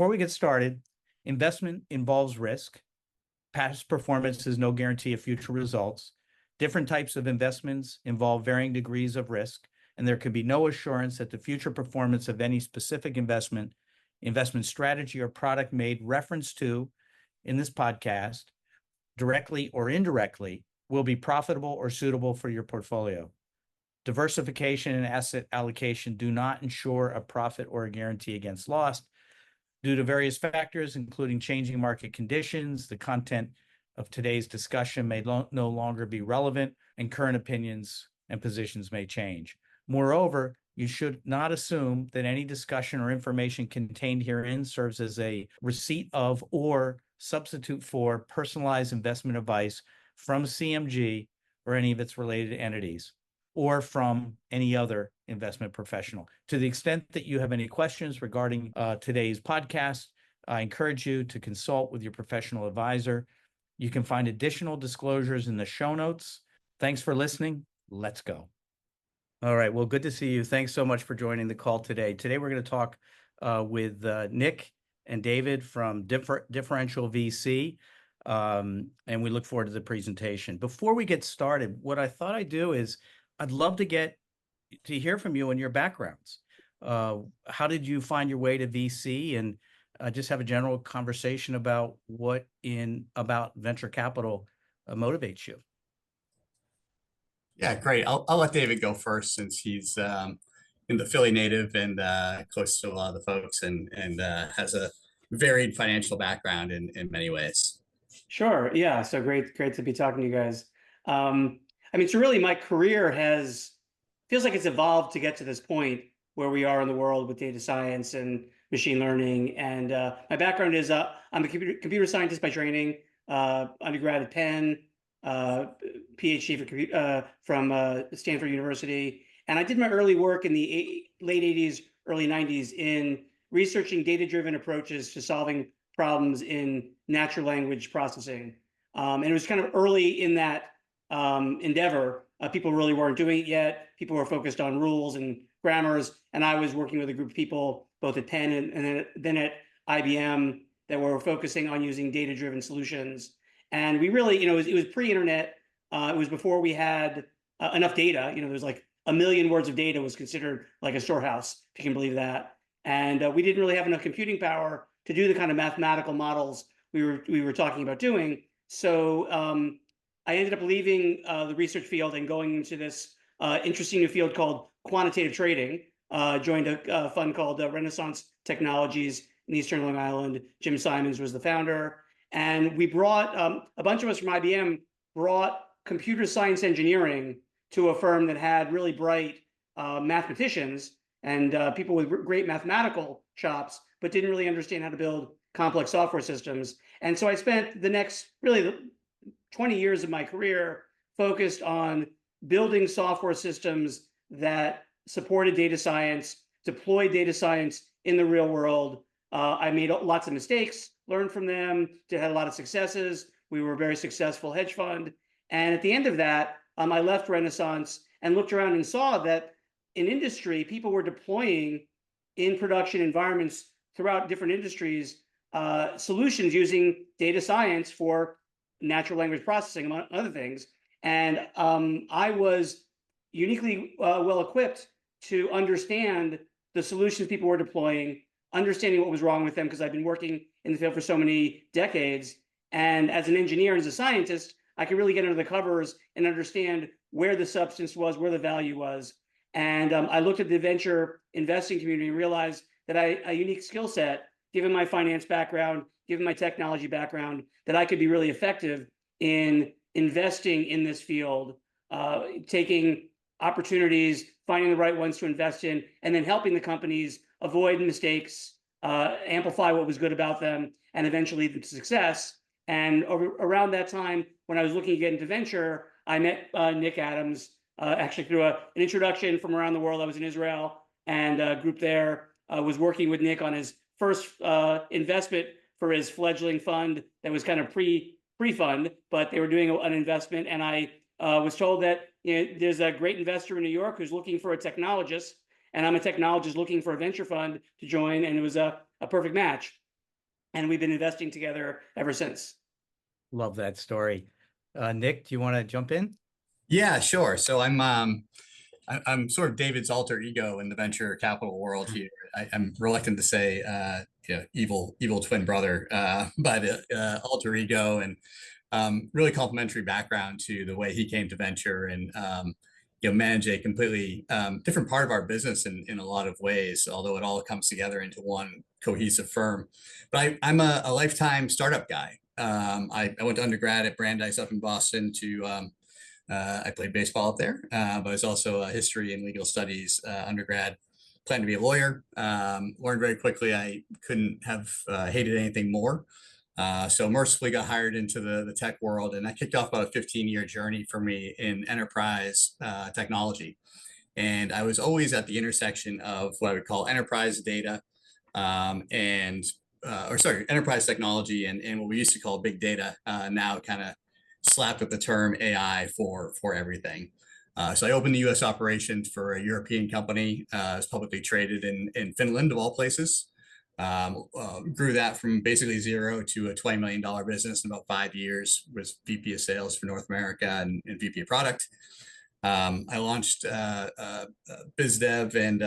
Before we get started, investment involves risk. Past performance is no guarantee of future results. Different types of investments involve varying degrees of risk, and there can be no assurance that the future performance of any specific investment strategy, or product made reference to in this podcast, directly or indirectly, will be profitable or suitable for your portfolio. Diversification and asset allocation do not ensure a profit or a guarantee against loss due to various factors, including changing market conditions. The content of today's discussion may no longer be relevant, and current opinions and positions may change. Moreover, you should not assume that any discussion or information contained herein serves as a receipt of or substitute for personalized investment advice from CMG or any of its related entities, or from any other investment professional. To the extent that you have any questions regarding today's podcast, I encourage you to consult with your professional advisor. You can find additional disclosures in the show notes. Thanks for listening. Let's go. All right. Well, good to see you. Thanks so much for joining the call today. Today, we're going to talk with Nick and David from Differential VC, and we look forward to the presentation. Before we get started, what I thought I'd do is I'd love to hear from you and your backgrounds. How did you find your way to VC, and just have a general conversation about about venture capital motivates you? Yeah, great. I'll let David go first, since he's in the Philly native and close to a lot of the folks, and has a varied financial background in many ways. Sure. Yeah. So great to be talking to you guys. So really my career feels like it's evolved to get to this point where we are in the world with data science and machine learning. And my background is I'm a computer scientist by training, undergrad at Penn, PhD from Stanford University. And I did my early work in the late 80s, early 90s in researching data-driven approaches to solving problems in natural language processing. And it was kind of early in that endeavor. People really weren't doing it yet. People were focused on rules and grammars. And I was working with a group of people, both at Penn and then at IBM, that were focusing on using data-driven solutions. And we really, it was pre-internet. It was before we had enough data. There was like 1 million words of data was considered like a storehouse, if you can believe that. And we didn't really have enough computing power to do the kind of mathematical models we were talking about doing. So I ended up leaving the research field and going into this interesting new field called quantitative trading. Joined a fund called Renaissance Technologies in Eastern Long Island. Jim Simons was the founder. And we brought, a bunch of us from IBM brought computer science engineering to a firm that had really bright mathematicians and people with great mathematical chops, but didn't really understand how to build complex software systems. And so I spent the next really 20 years of my career focused on building software systems that supported data science, deployed data science in the real world. I made lots of mistakes, learned from them, had a lot of successes. We were a very successful hedge fund. And at the end of that, I left Renaissance and looked around and saw that in industry, people were deploying in production environments throughout different industries, solutions using data science for natural language processing, among other things. And I was uniquely well equipped to understand the solutions people were deploying, understanding what was wrong with them, because I've been working in the field for so many decades. And as an engineer, as a scientist, I could really get under the covers and understand where the substance was, where the value was. And I looked at the venture investing community and realized that a unique skill set, given my finance background, given my technology background, that I could be really effective in investing in this field, taking opportunities, finding the right ones to invest in, and then helping the companies avoid mistakes, amplify what was good about them, and eventually lead them to success. And around that time, when I was looking to get into venture, I met Nick Adams, actually through an introduction from around the world. I was in Israel, and a group there was working with Nick on his first investment for his fledgling fund that was kind of pre-fund, but they were doing an investment. And I was told that there's a great investor in New York who's looking for a technologist, and I'm a technologist looking for a venture fund to join, and it was a perfect match. and we've been investing together ever since. Love that story. Nick, do you want to jump in? Yeah, sure. So I'm sort of David's alter ego in the venture capital world here. I'm reluctant to say, evil twin brother, but alter ego, and really complementary background to the way he came to venture, and manage a completely different part of our business in a lot of ways, although it all comes together into one cohesive firm. But I'm a lifetime startup guy. I went to undergrad at Brandeis up in Boston to I played baseball up there, but I was also a history and legal studies undergrad. Planned to be a lawyer. Learned very quickly I couldn't have hated anything more. So mercifully got hired into the tech world, and that kicked off about a 15-year journey for me in enterprise technology. And I was always at the intersection of what I would call enterprise data enterprise technology and what we used to call big data, now kind of slapped with the term AI for everything. So I opened the U.S. operations for a European company. It's publicly traded in Finland, of all places. Grew that from basically zero to a $20 million business in about 5 years. Was VP of sales for North America and VP of product. I launched biz dev and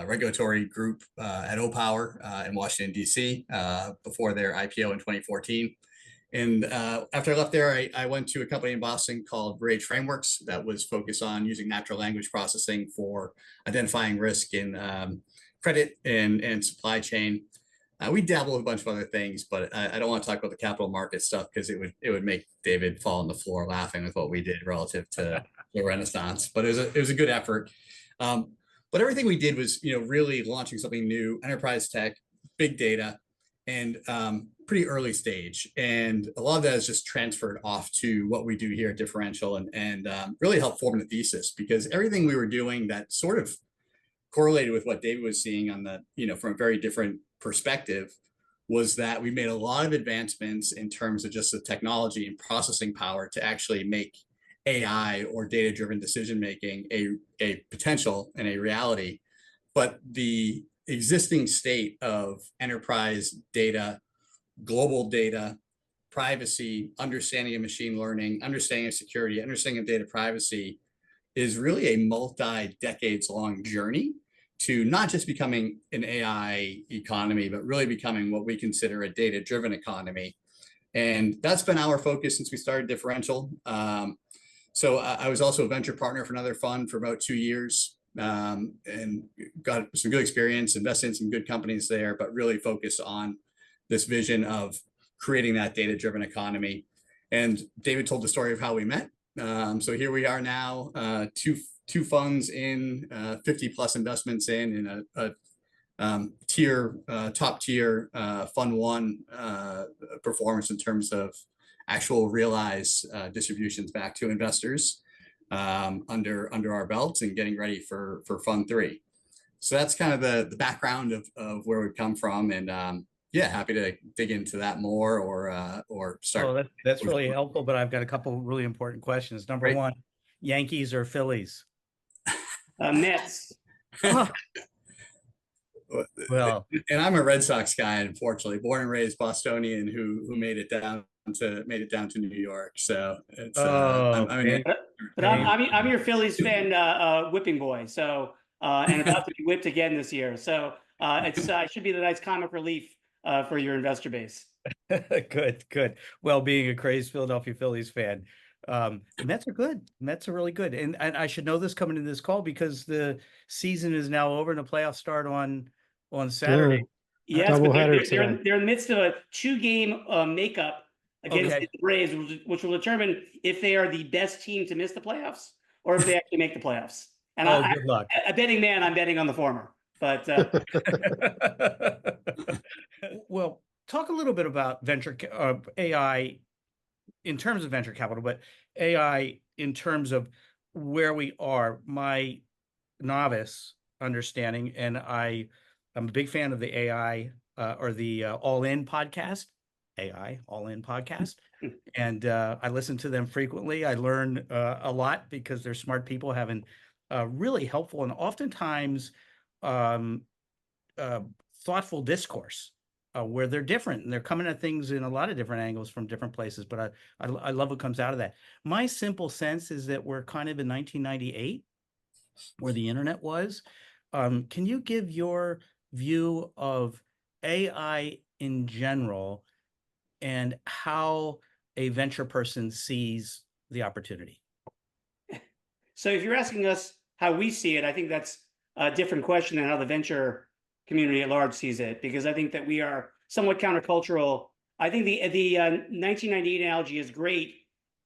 regulatory group at OPower in Washington, D.C. Before their IPO in 2014. And after I left there, I went to a company in Boston called Rage Frameworks that was focused on using natural language processing for identifying risk in credit and supply chain. We dabble with a bunch of other things, but I don't want to talk about the capital market stuff because it would make David fall on the floor laughing with what we did relative to the Renaissance. But it was a good effort. But everything we did was really launching something new, enterprise tech, big data, and pretty early stage. And a lot of that is just transferred off to what we do here at Differential, and really helped form the thesis, because everything we were doing that sort of correlated with what David was seeing on the, from a very different perspective, was that we made a lot of advancements in terms of just the technology and processing power to actually make AI or data-driven decision-making a potential and a reality. But the existing state of enterprise data, global data, privacy, understanding of machine learning, understanding of security, understanding of data privacy is really a multi-decades long journey to not just becoming an AI economy, but really becoming what we consider a data-driven economy. And that's been our focus since we started Differential. So I was also a venture partner for another fund for about 2 years, and got some good experience, invested in some good companies there, but really focused on this vision of creating that data-driven economy. And David told the story of how we met. So here we are now, two funds in, 50 plus investments in a top tier fund one performance in terms of actual realized distributions back to investors under our belts, and getting ready for fund three. So that's kind of the background of where we've come from, and happy to dig into that more or start. Oh, that's really helpful, but I've got a couple of really important questions. Number one, Yankees or Phillies? Mets. Well, and I'm a Red Sox guy, unfortunately, born and raised Bostonian who made it down to New York. So it's I'm your Phillies fan, whipping boy. So and about to be whipped again this year. So it should be the nice comic relief for your investor base. Good. Well, being a crazed Philadelphia Phillies fan, the Mets are good. Mets are really good, and I should know this coming into this call because the season is now over and the playoffs start on Saturday. Yes, but they're in the midst of a 2-game makeup against the Braves, which will determine if they are the best team to miss the playoffs or if they actually make the playoffs. And good luck. A betting man, I'm betting on the former. But well, talk a little bit about AI in terms of venture capital, but AI in terms of where we are. My novice understanding, and I'm a big fan of the AI or the All In podcast, AI All In podcast, and I listen to them frequently. I learn a lot because they're smart people having really helpful and oftentimes thoughtful discourse where they're different and they're coming at things in a lot of different angles from different places. But I love what comes out of that. My simple sense is that we're kind of in 1998, where the internet was. Can you give your view of AI in general and how a venture person sees the opportunity? So if you're asking us how we see it, I think that's a different question than how the venture community at large sees it, because I think that we are somewhat countercultural. I think the 1998 analogy is great,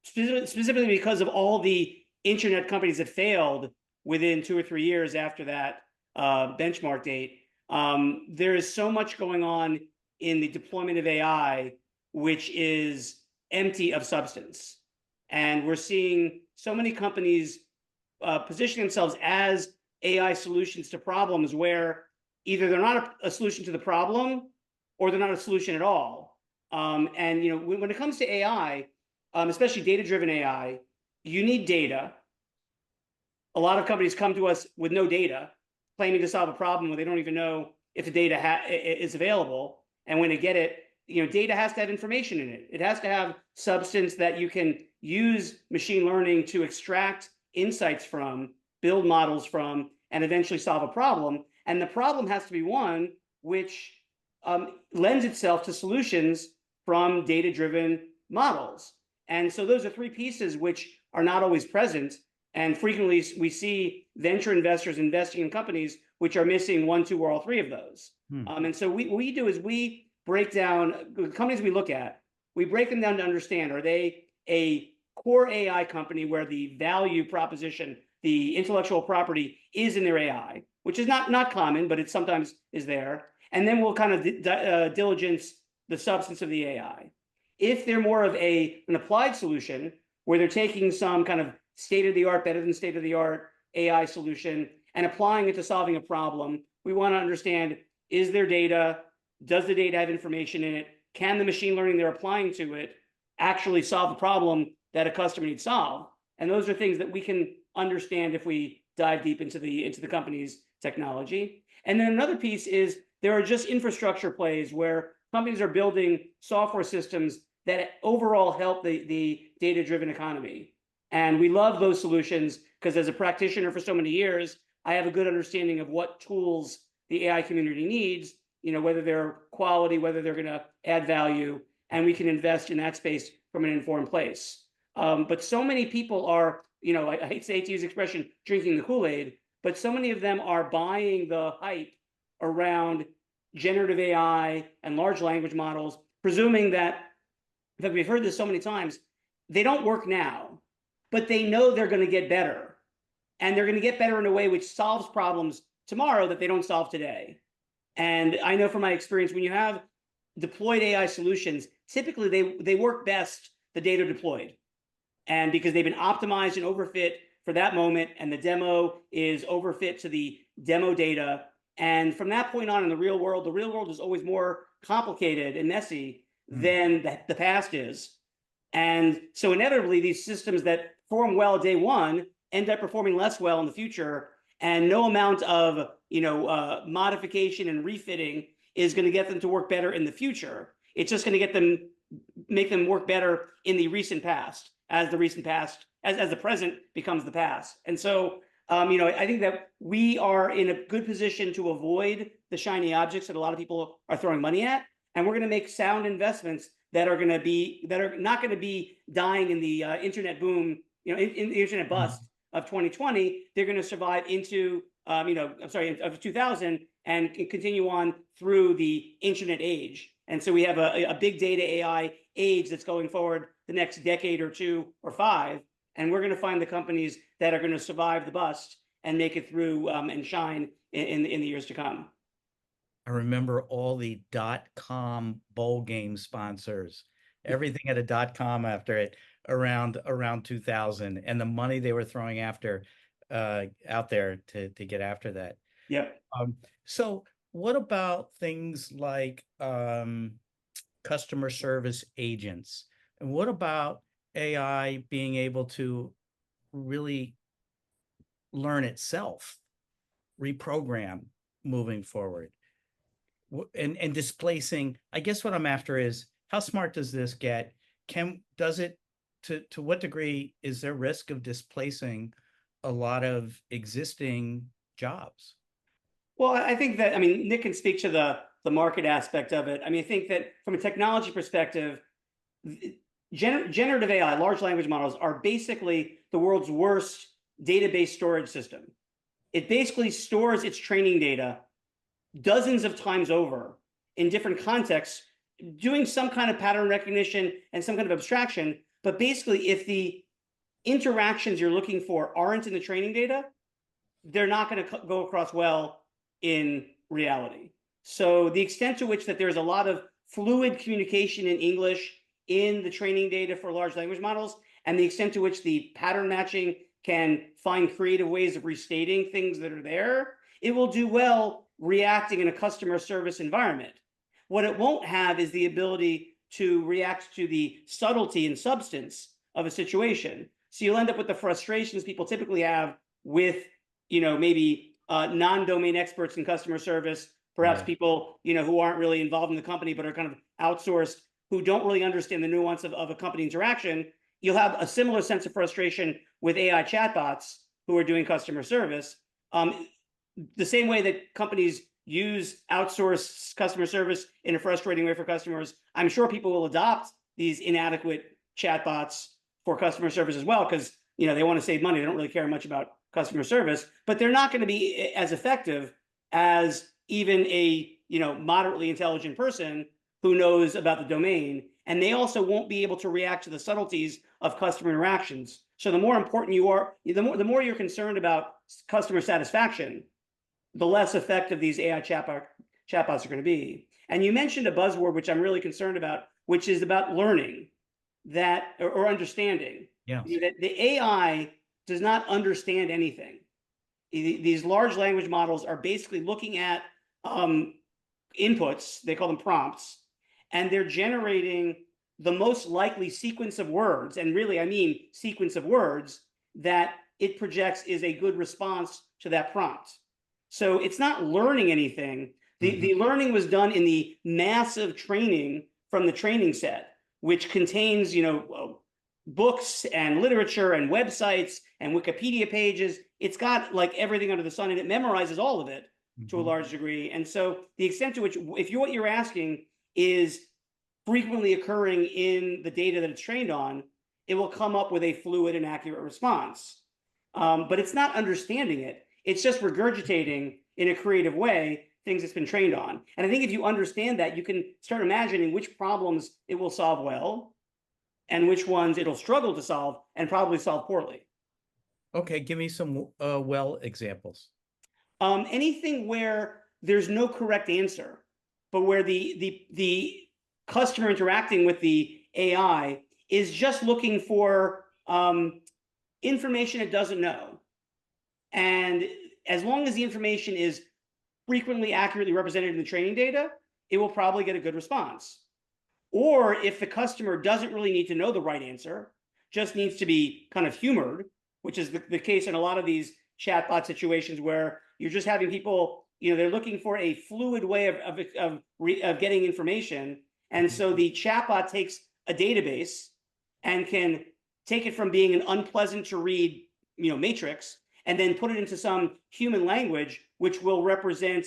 specifically because of all the internet companies that failed within 2 or 3 years after that benchmark date. There is so much going on in the deployment of AI, which is empty of substance. And we're seeing so many companies position themselves as AI solutions to problems where either they're not a solution to the problem or they're not a solution at all. And when it comes to AI, especially data-driven AI, you need data. A lot of companies come to us with no data, claiming to solve a problem when they don't even know if the data is available. And when they get it, data has to have information in it. It has to have substance that you can use machine learning to extract insights from, build models from, and eventually solve a problem. And the problem has to be one which lends itself to solutions from data-driven models. And so those are three pieces which are not always present. And frequently we see venture investors investing in companies which are missing one, two, or all three of those. And so what we do is we break down the companies we look at. We break them down to understand, are they a core AI company where the value proposition, the intellectual property is in their AI, which is not common, but it sometimes is there. And then we'll kind of diligence the substance of the AI. If they're more of an applied solution where they're taking some kind of state-of-the-art, better than state-of-the-art AI solution and applying it to solving a problem, we want to understand, is there data? Does the data have information in it? Can the machine learning they're applying to it actually solve the problem that a customer needs solved? And those are things that we can understand if we dive deep into the company's technology. And then another piece is there are just infrastructure plays where companies are building software systems that overall help the data-driven economy. And we love those solutions because as a practitioner for so many years, I have a good understanding of what tools the AI community needs, whether they're quality, whether they're going to add value, and we can invest in that space from an informed place. But so many people are, I hate to use the expression, drinking the Kool-Aid, but so many of them are buying the hype around generative AI and large language models, presuming that, in fact, we've heard this so many times, they don't work now, but they know they're going to get better. And they're going to get better in a way which solves problems tomorrow that they don't solve today. And I know from my experience, when you have deployed AI solutions, typically they work best the data deployed. And because they've been optimized and overfit for that moment, and the demo is overfit to the demo data. And from that point on in the real world is always more complicated and messy than the past is. And so inevitably, these systems that perform well day one end up performing less well in the future. And no amount of modification and refitting is going to get them to work better in the future. It's just going to make them work better in the recent past, as the present becomes the past. And so, I think that we are in a good position to avoid the shiny objects that a lot of people are throwing money at, and we're going to make sound investments that are not going to be dying in the internet boom, in the internet bust of 2020. They're going to survive into of 2000 and continue on through the internet age. And so we have a big data AI age that's going forward the next decade or 2 or 5. And we're going to find the companies that are going to survive the bust and make it through and shine in the years to come. I remember all the .com bowl game sponsors. Everything had a .com after it around 2000, and the money they were throwing after out there to get after that. Yep. So what about things like customer service agents? And what about AI being able to really learn itself, reprogram moving forward? and displacing, I guess what I'm after is, how smart does this get? Does it, to what degree is there risk of displacing a lot of existing jobs? Well, I think that, I mean, Nick can speak to the market aspect of it. I mean, I think that from a technology perspective, generative AI, large language models, are basically the world's worst database storage system. It basically stores its training data dozens of times over in different contexts, doing some kind of pattern recognition and some kind of abstraction. But basically, if the interactions you're looking for aren't in the training data, they're not going to go across well in reality. So the extent to which that there's a lot of fluid communication in English in the training data for large language models, and the extent to which the pattern matching can find creative ways of restating things that are there, it will do well reacting in a customer service environment. What it won't have is the ability to react to the subtlety and substance of a situation. So you'll end up with the frustrations people typically have with, maybe non-domain experts in customer service, perhaps Right. people, who aren't really involved in the company, but are kind of outsourced, who don't really understand the nuance of a company interaction. You'll have a similar sense of frustration with AI chatbots who are doing customer service. The same way that companies use outsourced customer service in a frustrating way for customers, I'm sure people will adopt these inadequate chatbots for customer service as well, because they want to save money. They don't really care much about customer service, but they're not going to be as effective as even a moderately intelligent person who knows about the domain. And they also won't be able to react to the subtleties of customer interactions. So the more important you are, the more you're concerned about customer satisfaction, the less effective these AI chatbots are going to be. And you mentioned a buzzword, which I'm really concerned about, which is about learning or understanding. Yeah. The AI does not understand anything. These large language models are basically looking at inputs, they call them prompts, and they're generating the most likely sequence of words, and really, I mean sequence of words, that it projects is a good response to that prompt. So it's not learning anything. The learning was done in the massive training from the training set, which contains, books and literature and websites and Wikipedia pages. It's got like everything under the sun, and it memorizes all of it to a large degree. And so the extent to which, if what you're asking is frequently occurring in the data that it's trained on, it will come up with a fluid and accurate response. But it's not understanding it. It's just regurgitating in a creative way things it's been trained on. And I think if you understand that, you can start imagining which problems it will solve well and which ones it'll struggle to solve and probably solve poorly. Okay, give me some well examples. Anything where there's no correct answer, but where the customer interacting with the AI is just looking for information it doesn't know. And as long as the information is frequently accurately represented in the training data, it will probably get a good response. Or if the customer doesn't really need to know the right answer, just needs to be kind of humored, which is the case in a lot of these chatbot situations where you're just having people, they're looking for a fluid way of getting information. And so the chatbot takes a database and can take it from being an unpleasant to read, matrix, and then put it into some human language, which will represent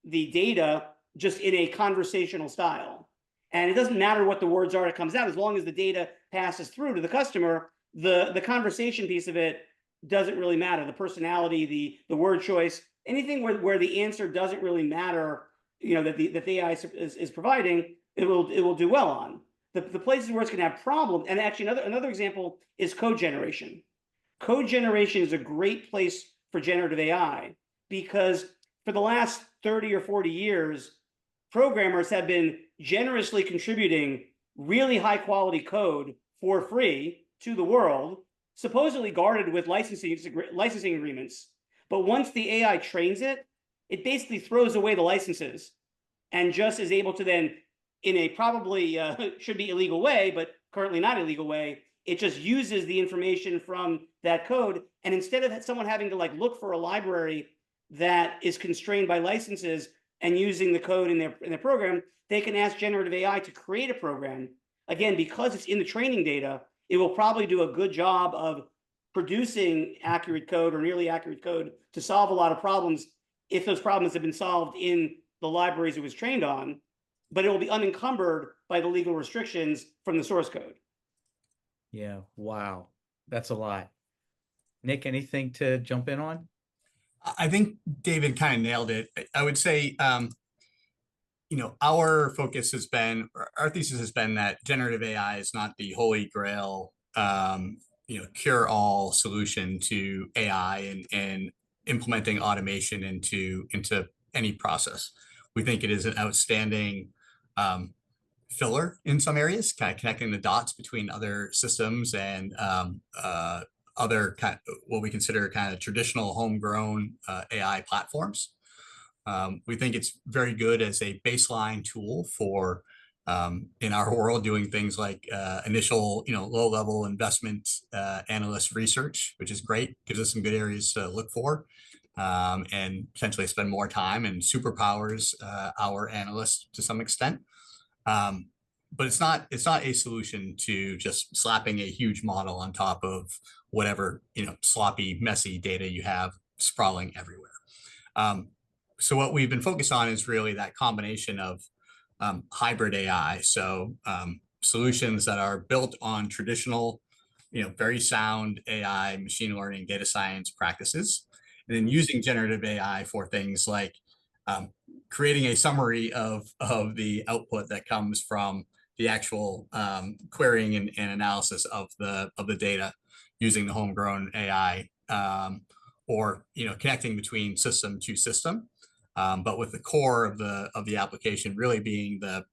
the data just in a conversational style. And it doesn't matter what the words are that comes out, as long as the data passes through to the customer, the conversation piece of it doesn't really matter. The personality, the word choice, anything where the answer doesn't really matter, that the AI is providing, it will do well on. The places where it's going to have problems, and actually another example is code generation. Code generation is a great place for generative AI because for the last 30 or 40 years, programmers have been generously contributing really high quality code for free to the world, supposedly guarded with licensing agreements. But once the AI trains it, it basically throws away the licenses and just is able to then, in a probably should be illegal way, but currently not illegal way, it just uses the information from that code. And instead of someone having to look for a library that is constrained by licenses and using the code in their program, they can ask generative AI to create a program. Again, because it's in the training data, it will probably do a good job of producing accurate code or nearly accurate code to solve a lot of problems if those problems have been solved in the libraries it was trained on, but it will be unencumbered by the legal restrictions from the source code. Yeah, wow. That's a lot. Nick, anything to jump in on? I think David kind of nailed it. I would say, our focus has been, our thesis has been that generative AI is not the holy grail, cure-all solution to AI and implementing automation into any process. We think it is an outstanding filler in some areas, kind of connecting the dots between other systems and other kind of what we consider kind of traditional homegrown AI platforms. We think it's very good as a baseline tool for in our world doing things like initial, low-level investment analyst research, which is great, gives us some good areas to look for and potentially spend more time and superpowers our analysts to some extent. But it's not a solution to just slapping a huge model on top of whatever, sloppy, messy data you have sprawling everywhere. So what we've been focused on is really that combination of hybrid AI. So solutions that are built on traditional, very sound AI, machine learning, data science practices, and then using generative AI for things like creating a summary of the output that comes from the actual querying and analysis of the data using the homegrown AI, or connecting between system to system, but with the core of the application really being the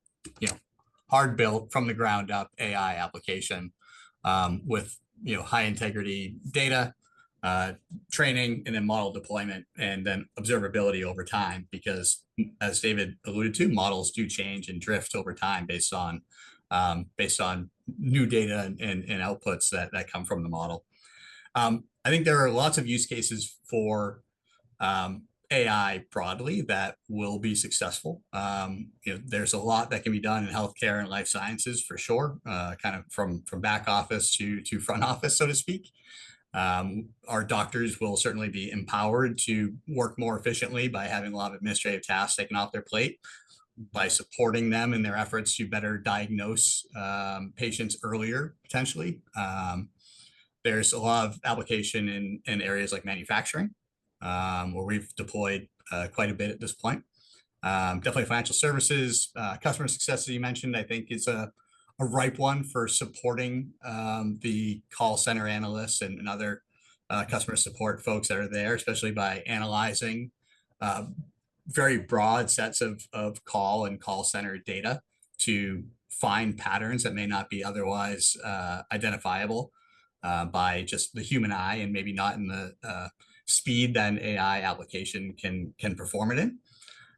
hard built from the ground up AI application with high integrity data, training, and then model deployment, and then observability over time, because as David alluded to, models do change and drift over time based on new data and outputs that come from the model. I think there are lots of use cases for AI broadly that will be successful. There's a lot that can be done in healthcare and life sciences for sure, kind of from back office to front office, so to speak. Our doctors will certainly be empowered to work more efficiently by having a lot of administrative tasks taken off their plate, by supporting them in their efforts to better diagnose patients earlier, potentially. There's a lot of application in areas like manufacturing, where we've deployed quite a bit at this point. Definitely financial services, customer success, as you mentioned, I think is a ripe one for supporting the call center analysts and other customer support folks that are there, especially by analyzing very broad sets of call and call center data to find patterns that may not be otherwise identifiable by just the human eye, and maybe not in the speed that an AI application can perform it in.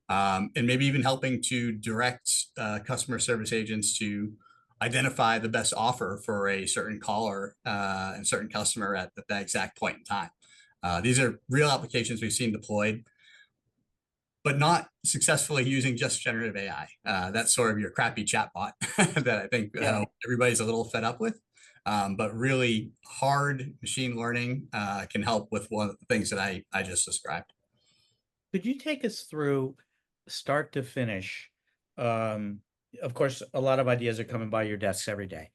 And maybe even helping to direct customer service agents to identify the best offer for a certain caller and certain customer at that exact point in time. These are real applications we've seen deployed, but not successfully using just generative AI. That's sort of your crappy chatbot that I think everybody's a little fed up with. But really hard machine learning can help with one of the things that I just described. Could you take us through start to finish? Of course, a lot of ideas are coming by your desks every day.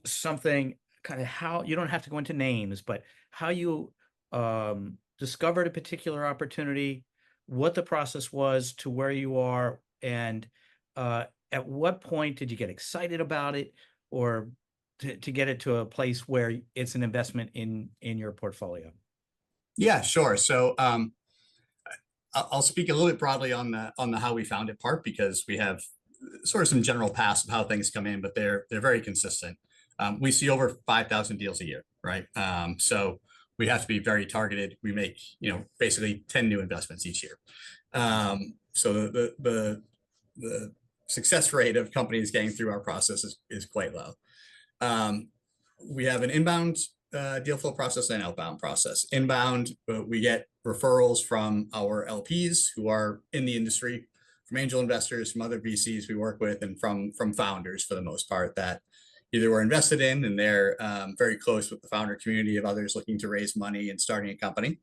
Something kind of how, you don't have to go into names, but how you discovered a particular opportunity, what the process was to where you are, and at what point did you get excited about it, or to get it to a place where it's an investment in your portfolio? Yeah, sure. So I'll speak a little bit broadly on the how we found it part, because we have sort of some general paths of how things come in, but they're very consistent. We see over 5,000 deals a year, right? So we have to be very targeted. We make basically 10 new investments each year. So the success rate of companies getting through our process is quite low. We have an inbound deal flow process and outbound process. Inbound, we get referrals from our LPs who are in the industry, from angel investors, from other VCs we work with, and from founders for the most part that either we're invested in and they're very close with the founder community of others looking to raise money and starting a company.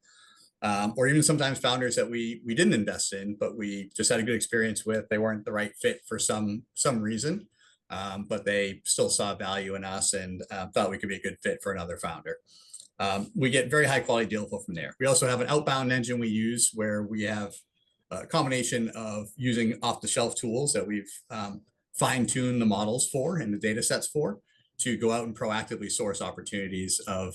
Or even sometimes founders that we didn't invest in, but we just had a good experience with. They weren't the right fit for some reason, but they still saw value in us and thought we could be a good fit for another founder. We get very high quality deal flow from there. We also have an outbound engine we use where we have a combination of using off-the-shelf tools that we've fine-tuned the models for and the data sets for to go out and proactively source opportunities of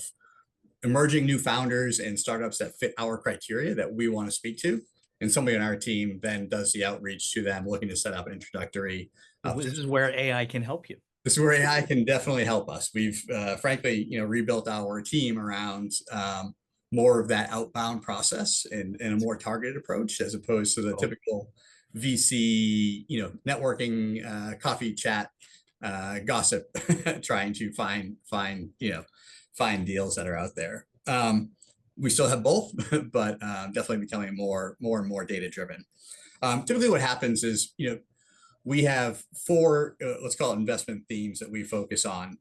emerging new founders and startups that fit our criteria that we want to speak to. And somebody on our team then does the outreach to them looking to set up an introductory. This is where AI can help you. This is where AI can definitely help us. We've frankly, rebuilt our team around more of that outbound process and a more targeted approach as opposed to the typical VC, networking, coffee chat, gossip, trying to find deals that are out there. We still have both, but definitely becoming more and more data driven. Typically what happens is, we have 4, let's call it investment themes that we focus on,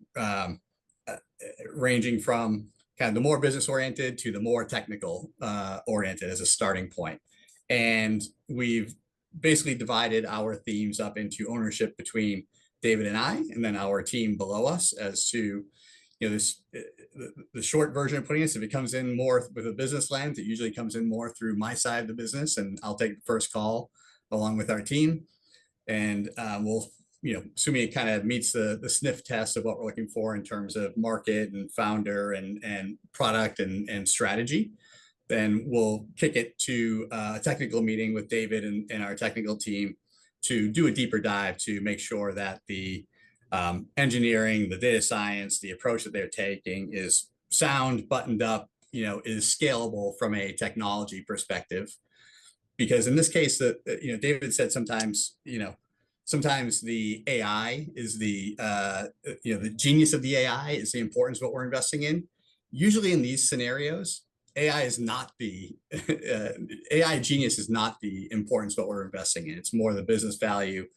ranging from kind of the more business oriented to the more technical oriented as a starting point. And we've basically divided our themes up into ownership between David and I, and then our team below us as to, the short version of putting this, if it comes in more with a business lens, it usually comes in more through my side of the business, and I'll take the first call along with our team. And we'll, assuming it kind of meets the sniff test of what we're looking for in terms of market and founder and product and strategy, then we'll kick it to a technical meeting with David and our technical team to do a deeper dive to make sure that the engineering, the data science, the approach that they're taking is sound, buttoned up, is scalable from a technology perspective. Because in this case, David said sometimes the AI is the genius of the AI is the importance of what we're investing in. Usually in these scenarios, AI is not the AI genius is not the importance of what we're investing in. It's more the business value.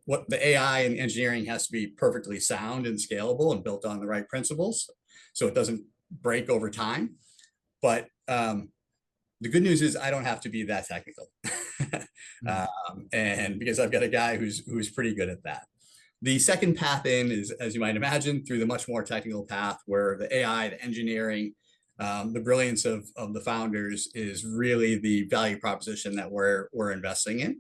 What the AI and engineering has to be perfectly sound and scalable and built on the right principles, so it doesn't break over time. But the good news is I don't have to be that technical, and because I've got a guy who's pretty good at that. The second path in is, as you might imagine, through the much more technical path where the AI, the engineering, the brilliance of the founders is really the value proposition that we're investing in.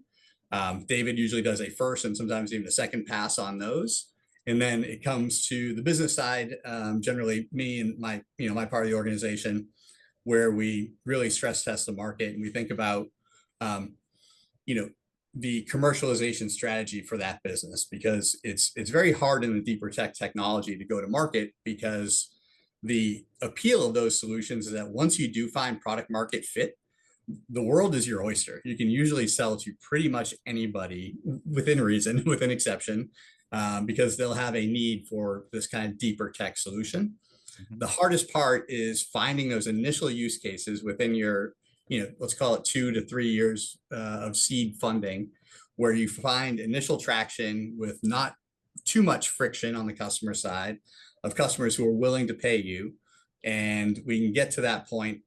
David usually does a first and sometimes even a second pass on those. And then it comes to the business side, generally me and my part of the organization, where we really stress test the market and we think about, the commercialization strategy for that business, because it's very hard in the deeper technology to go to market, because the appeal of those solutions is that once you do find product market fit, the world is your oyster. You can usually sell to pretty much anybody within reason, within exception, because they'll have a need for this kind of deeper tech solution. The hardest part is finding those initial use cases within your, let's call it 2 to 3 years of seed funding, where you find initial traction with not too much friction on the customer side, of customers who are willing to pay you. And we can get to that point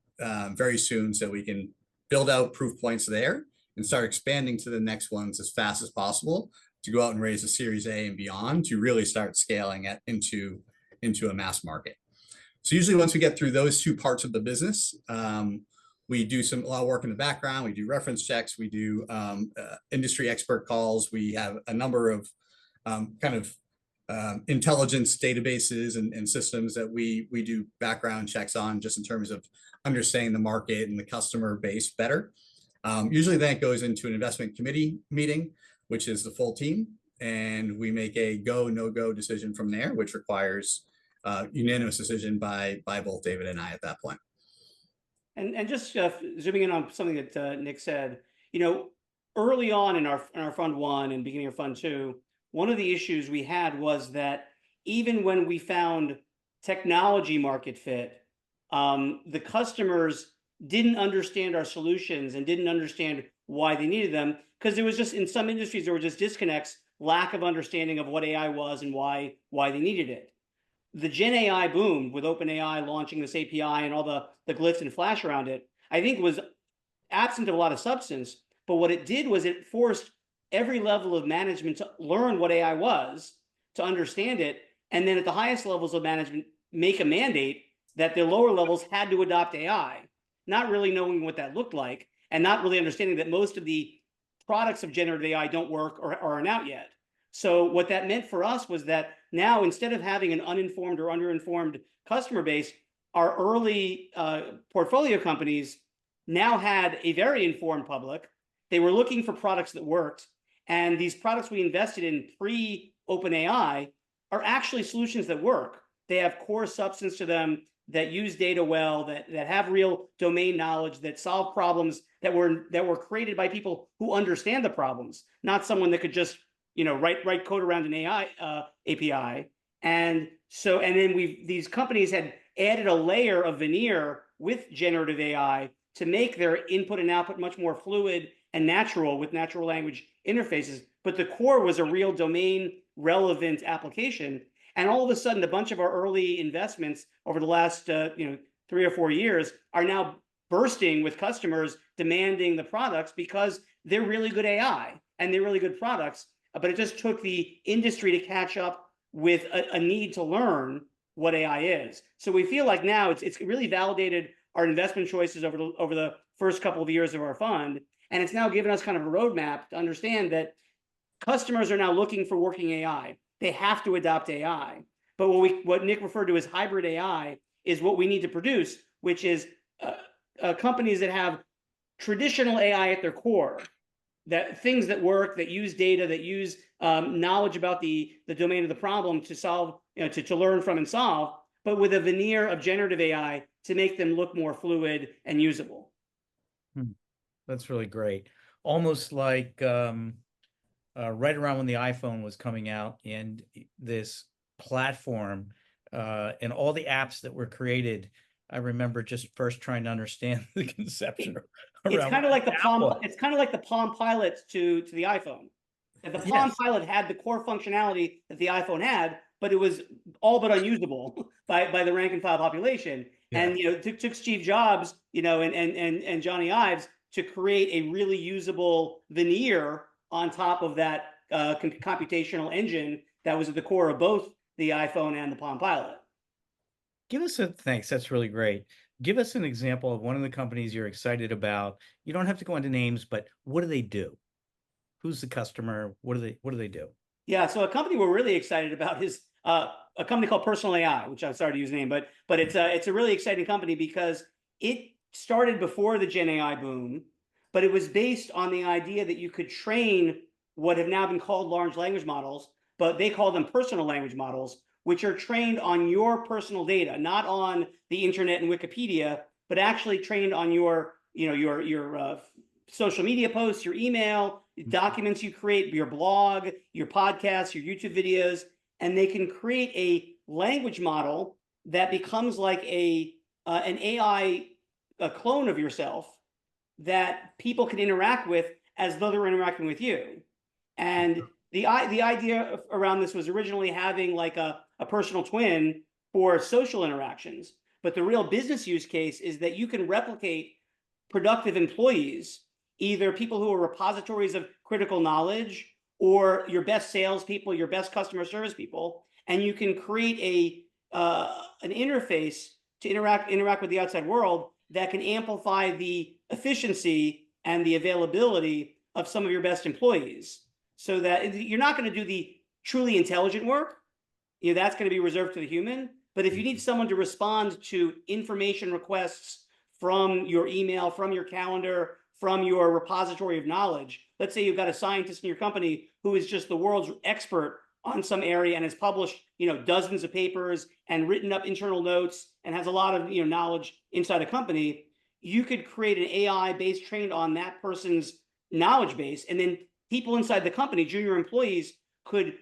very soon, so we can build out proof points there and start expanding to the next ones as fast as possible to go out and raise a Series A and beyond to really start scaling it into a mass market. So usually once we get through those 2 parts of the business, we do a lot of work in the background. We do reference checks. We do industry expert calls. We have a number of intelligence databases and systems that we do background checks on, just in terms of understanding the market and the customer base better. Usually then it goes into an investment committee meeting, which is the full team, and we make a go, no-go decision from there, which requires unanimous decision by both David and I at that point. And just zooming in on something that Nick said, early on in our Fund 1 and beginning of Fund 2, one of the issues we had was that even when we found technology market fit. The customers didn't understand our solutions and didn't understand why they needed them, because there was just, in some industries, there were just disconnects, lack of understanding of what AI was and why they needed it. The Gen AI boom with OpenAI launching this API and all the glitz and flash around it, I think was absent of a lot of substance. But what it did was it forced every level of management to learn what AI was, to understand it, and then at the highest levels of management, make a mandate that the lower levels had to adopt AI, not really knowing what that looked like, and not really understanding that most of the products of generative AI don't work or aren't out yet. So what that meant for us was that now, instead of having an uninformed or underinformed customer base, our early portfolio companies now had a very informed public. They were looking for products that worked. And these products we invested in pre-OpenAI are actually solutions that work. They have core substance to them, that use data well, that have real domain knowledge, that solve problems that were created by people who understand the problems, not someone that could just write code around an AI API. And then these companies had added a layer of veneer with generative AI to make their input and output much more fluid and natural, with natural language interfaces. But the core was a real domain relevant application. And all of a sudden, a bunch of our early investments over the last 3 or 4 years are now bursting with customers demanding the products, because they're really good AI and they're really good products. But it just took the industry to catch up with a need to learn what AI is. So we feel like now it's really validated our investment choices over the first couple of years of our fund. And it's now given us kind of a roadmap to understand that customers are now looking for working AI. They have to adopt AI. But what Nick referred to as hybrid AI is what we need to produce, which is companies that have traditional AI at their core, that things that work, that use data, that use knowledge about the domain of the problem to solve, to learn from and solve, but with a veneer of generative AI to make them look more fluid and usable. That's really great. Almost like right around when the iPhone was coming out, and this platform and all the apps that were created, I remember just first trying to understand the conception around. It's kind of like the Palm. It's kind of like the Palm Pilot to the iPhone. And the Palm Pilot had the core functionality that the iPhone had, but it was all but unusable by the rank and file population. Yeah. And it took Steve Jobs, and Johnny Ives to create a really usable veneer on top of that computational engine that was at the core of both the iPhone and the Palm Pilot. Thanks. That's really great. Give us an example of one of the companies you're excited about. You don't have to go into names, but what do they do? Who's the customer? What do they do? Yeah, so a company we're really excited about is a company called Personal AI, which I'm sorry to use the name, but it's a really exciting company because it started before the Gen AI boom, but it was based on the idea that you could train what have now been called large language models, but they call them personal language models, which are trained on your personal data, not on the internet and Wikipedia, but actually trained on your social media posts, your email, documents you create, your blog, your podcasts, your YouTube videos, and they can create a language model that becomes like an AI, a clone of yourself that people can interact with as though they're interacting with you. And the idea around this was originally having like a personal twin for social interactions. But the real business use case is that you can replicate productive employees, either people who are repositories of critical knowledge or your best salespeople, your best customer service people, and you can create an interface to interact with the outside world that can amplify the efficiency and the availability of some of your best employees, so that you're not going to do the truly intelligent work. That's going to be reserved to the human. But if you need someone to respond to information requests from your email, from your calendar, from your repository of knowledge, let's say you've got a scientist in your company who is just the world's expert on some area and has published, dozens of papers and written up internal notes and has a lot of, knowledge inside a company, you could create an AI based trained on that person's knowledge base. And then people inside the company, junior employees, could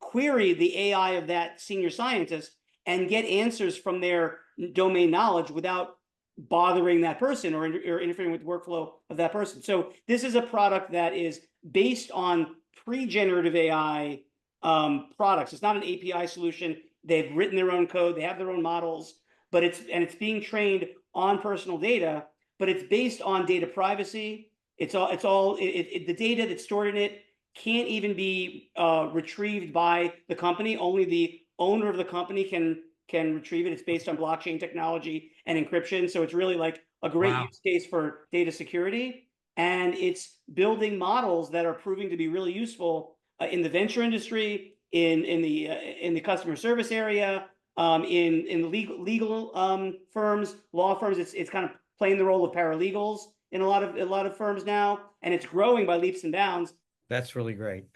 query the AI of that senior scientist and get answers from their domain knowledge without bothering that person or interfering with the workflow of that person. So this is a product that is based on pre-generative AI products. It's not an API solution. They've written their own code. They have their own models, but it's being trained on personal data, but it's based on data privacy. The data that's stored in it can't even be retrieved by the company. Only the owner of the company can retrieve it. It's based on blockchain technology and encryption. So it's really like a great use case for data security. And it's building models that are proving to be really useful in the venture industry, in the customer service area, in the legal firms, law firms. It's kind of playing the role of paralegals in a lot of firms now, and it's growing by leaps and bounds. That's really great.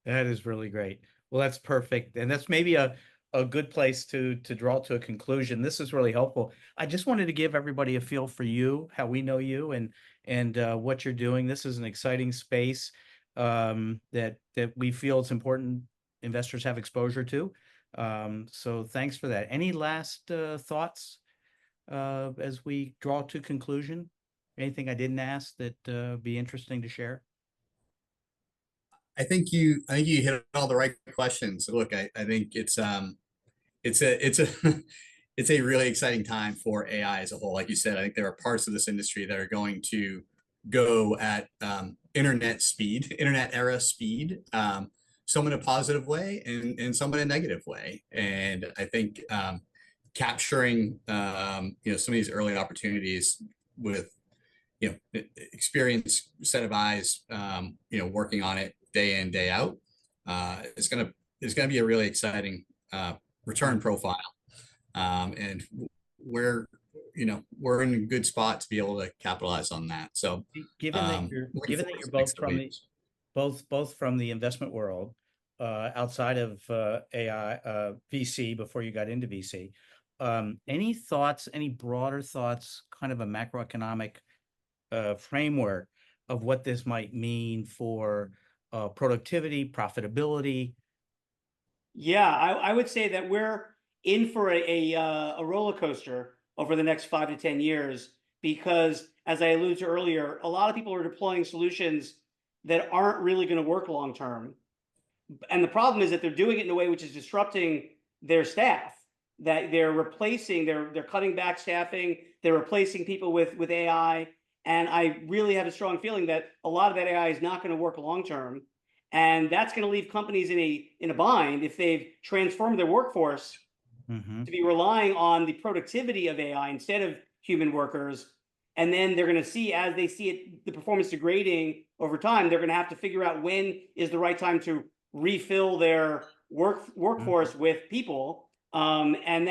That is really great. Well, that's perfect. And that's maybe a good place to draw to a conclusion. This is really helpful. I just wanted to give everybody a feel for you, how we know you, and what you're doing. This is an exciting space that we feel it's important investors have exposure to. So thanks for that. Any last thoughts as we draw to conclusion? Anything I didn't ask that be interesting to share? I think you hit all the right questions. Look, I think it's a it's a really exciting time for AI as a whole. Like you said, I think there are parts of this industry that are going to go at internet era speed, some in a positive way and some in a negative way. And I think capturing some of these early opportunities with experienced set of eyes, working on it day in, day out, is gonna be a really exciting return profile. And we're in a good spot to be able to capitalize on that. So given that you're both from the investment world, outside of AI, VC, before you got into VC, any broader thoughts, kind of a macroeconomic framework of what this might mean for productivity, profitability? Yeah, I would say that we're in for a roller coaster over the next 5 to 10 years, because as I alluded to earlier, a lot of people are deploying solutions that aren't really going to work long term. And the problem is that they're doing it in a way which is disrupting their staff, that they're cutting back staffing, they're replacing people with AI. And I really have a strong feeling that a lot of that AI is not going to work long term. And that's going to leave companies in a bind if they've transformed their workforce to be relying on the productivity of AI instead of human workers. And then they're going to see, as they see it, the performance degrading over time, they're going to have to figure out when is the right time to refill their workforce with people. And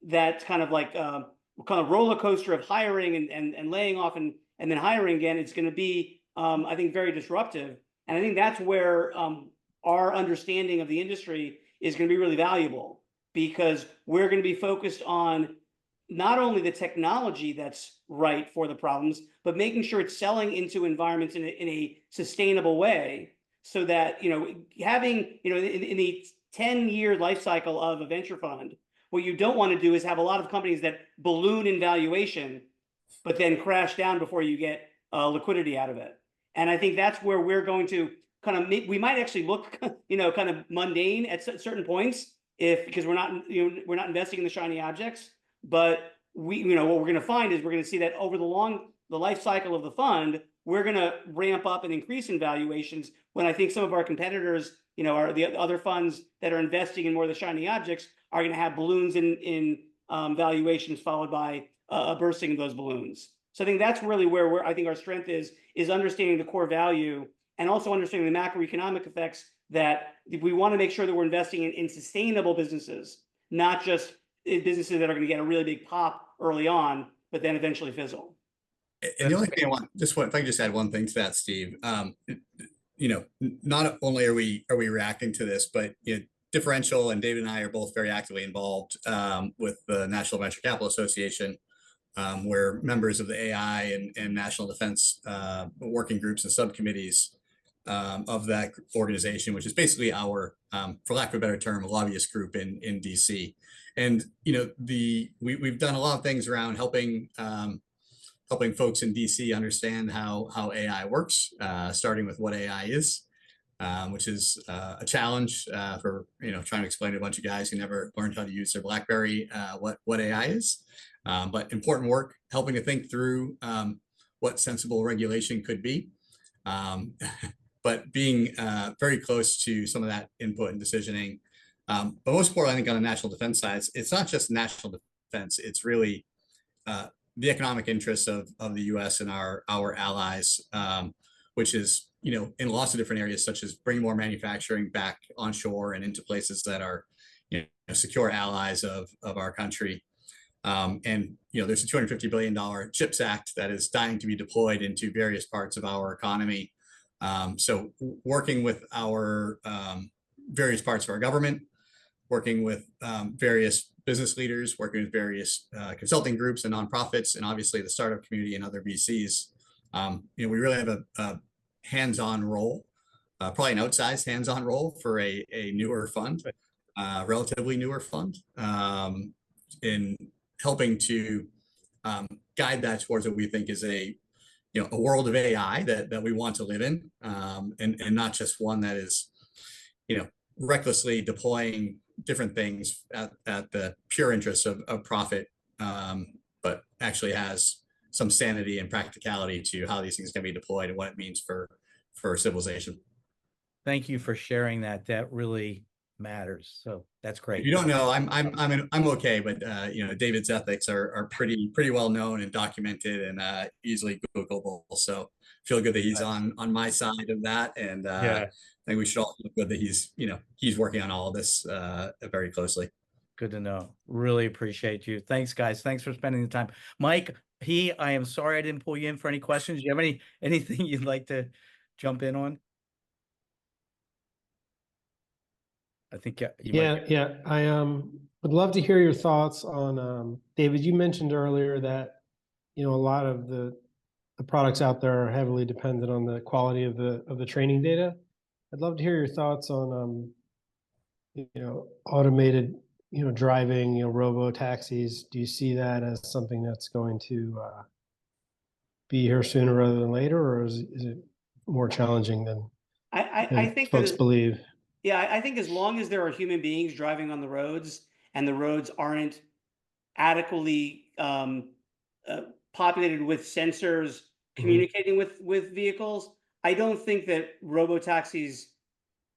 that's kind of like kind of roller coaster of hiring and laying off and then hiring again. It's going to be, I think, very disruptive. And I think that's where our understanding of the industry is going to be really valuable, because we're going to be focused on not only the technology that's right for the problems, but making sure it's selling into environments in a sustainable way, so that, having, in the 10-year life cycle of a venture fund, what you don't want to do is have a lot of companies that balloon in valuation, but then crash down before you get liquidity out of it. And I think that's where we're going to kind of we might actually look, kind of mundane at certain points, because we're not investing in the shiny objects. But what we're going to find is we're going to see that over the life cycle of the fund, we're going to ramp up and increase in valuations, when I think some of our competitors, are the other funds that are investing in more of the shiny objects, are going to have balloons in valuations, followed by a bursting of those balloons. So I think that's really where I think our strength is understanding the core value, and also understanding the macroeconomic effects, that we want to make sure that we're investing in sustainable businesses, not just businesses that are going to get a really big pop early on, but then eventually fizzle. And the only thing if I can just add one thing to that, Steve, not only are we reacting to this, but Differential and David and I are both very actively involved with the National Venture Capital Association. We're members of the AI and national defense working groups and subcommittees. of that organization, which is basically our, for lack of a better term, lobbyist group in DC. And we've done a lot of things around helping folks in DC understand how AI works, starting with what AI is, which is a challenge for trying to explain to a bunch of guys who never learned how to use their BlackBerry what AI is. But important work helping to think through what sensible regulation could be. But being very close to some of that input and decisioning. But most importantly, I think on the national defense side, it's not just national defense, it's really the economic interests of the US and our allies, which is, in lots of different areas, such as bring more manufacturing back onshore and into places that are, secure allies of our country. And there's a $250 billion CHIPS Act that is dying to be deployed into various parts of our economy. So working with our various parts of our government, working with various business leaders, working with various consulting groups and nonprofits, and obviously the startup community and other VCs. We really have a hands-on role, probably an outsized hands-on role for a newer fund, relatively newer fund, in helping to guide that towards what we think is a world of AI that we want to live in, and not just one that is, recklessly deploying different things at the pure interest of profit, but actually has some sanity and practicality to how these things can be deployed and what it means for civilization. Thank you for sharing that. That really matters. So that's great. If you don't know, I'm okay, but David's ethics are pretty well known and documented and easily Googleable. So feel good that he's on my side of that, and I think we should all feel good that he's working on all of this very closely. Good to know. Really appreciate you. Thanks, guys. Thanks for spending the time. Mike, I am sorry I didn't pull you in for any questions. Do you have anything you'd like to jump in on? I think yeah. I would love to hear your thoughts on David. You mentioned earlier that a lot of the products out there are heavily dependent on the quality of the training data. I'd love to hear your thoughts on automated driving, robo taxis. Do you see that as something that's going to be here sooner rather than later, or is it more challenging than I think folks believe? Yeah, I think as long as there are human beings driving on the roads and the roads aren't adequately populated with sensors communicating with vehicles, I don't think that robo-taxis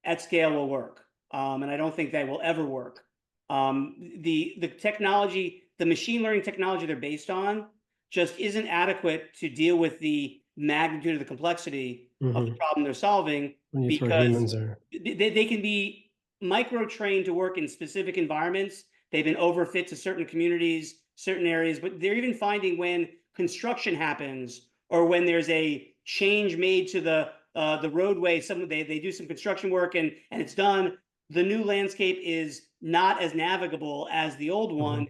at scale will work. And I don't think that will ever work. The technology, the machine learning technology they're based on just isn't adequate to deal with the magnitude of the complexity of the problem they're solving, because they can be micro-trained to work in specific environments. They've been overfit to certain communities, certain areas, but they're even finding when construction happens or when there's a change made to the roadway, they do some construction work and it's done, the new landscape is not as navigable as the old one.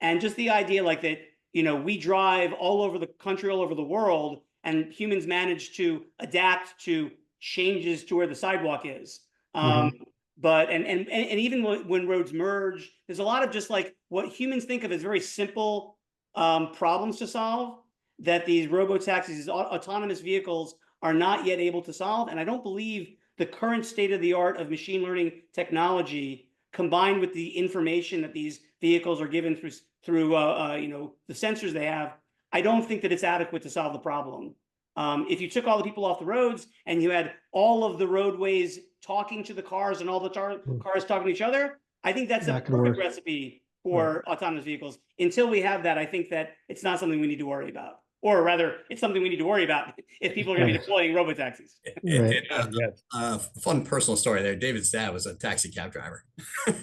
And just the idea like that, we drive all over the country, all over the world, and humans manage to adapt to changes to where the sidewalk is. But even when roads merge, there's a lot of just like what humans think of as very simple problems to solve that these robo-taxis, these autonomous vehicles are not yet able to solve. And I don't believe the current state of the art of machine learning technology, combined with the information that these vehicles are given through the sensors they have, I don't think that it's adequate to solve the problem. If you took all the people off the roads and you had all of the roadways talking to the cars and all the cars talking to each other, I think that's a perfect recipe for autonomous vehicles. Until we have that, I think that it's not something we need to worry about. Or rather, it's something we need to worry about if people are going to be deploying robo-taxis. Fun personal story there. David's dad was a taxi cab driver.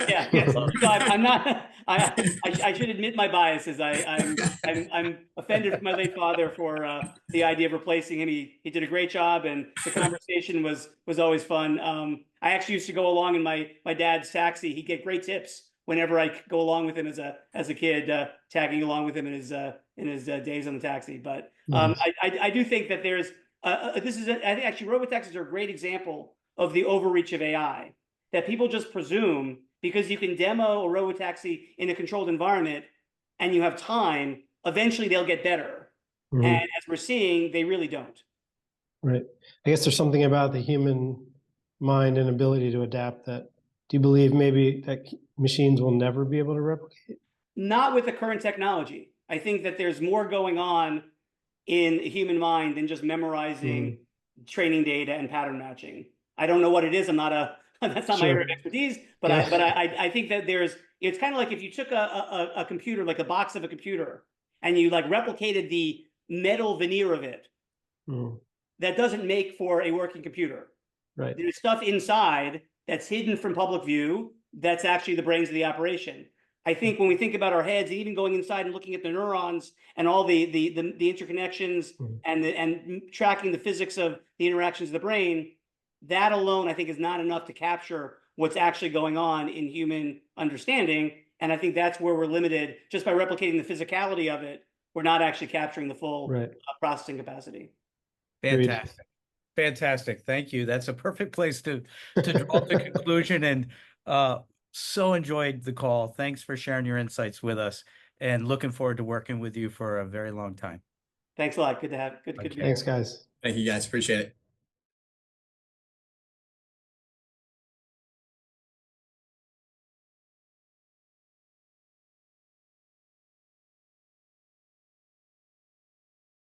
Yes. So I'm not. I should admit my biases. I'm offended with my late father for the idea of replacing him. He did a great job, and the conversation was always fun. I actually used to go along in my dad's taxi. He'd get great tips whenever I go along with him as a kid, tagging along with him in his days on the taxi. But I do think that there's this is, I think actually robotaxis are a great example of the overreach of AI, that people just presume because you can demo a robotaxi in a controlled environment and you have time, eventually they'll get better. Mhm. And as we're seeing, they really don't. Right. I guess there's something about the human mind and ability to adapt that, do you believe maybe that machines will never be able to replicate? Not with the current technology. I think that there's more going on in a human mind than just memorizing training data and pattern matching. I don't know what it is. I'm not a that's not my area of expertise, but I think that it's kind of like if you took a computer, like a box of a computer, and you like replicated the metal veneer of it. That doesn't make for a working computer. Right. There's stuff inside that's hidden from public view that's actually the brains of the operation. I think when we think about our heads, even going inside and looking at the neurons and all the interconnections and tracking the physics of the interactions of the brain, that alone I think is not enough to capture what's actually going on in human understanding. And I think that's where we're limited just by replicating the physicality of it. We're not actually capturing the full processing capacity. Fantastic. Fantastic. Thank you. That's a perfect place to draw the conclusion, and so enjoyed the call. Thanks for sharing your insights with us, and looking forward to working with you for a very long time. Thanks a lot. Good to have good. Thanks, guys. Thank you, guys. Appreciate it.